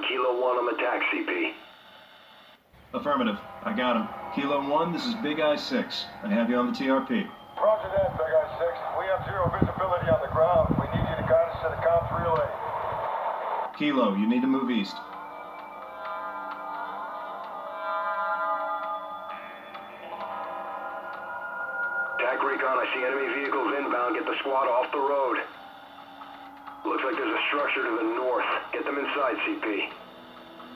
Kilo 1 on the TAC, CP. Affirmative. I got him. Kilo 1, this is Big Eye 6. I have you on the TRP. Roger that, Big Eye 6. We have zero visibility on the ground. We need you to guide us to the comms relay. Kilo, you need to move east. TAC recon, I see enemy vehicles inbound. Get the squad off the road. Looks like there's a structure to the north. Get them inside, CP.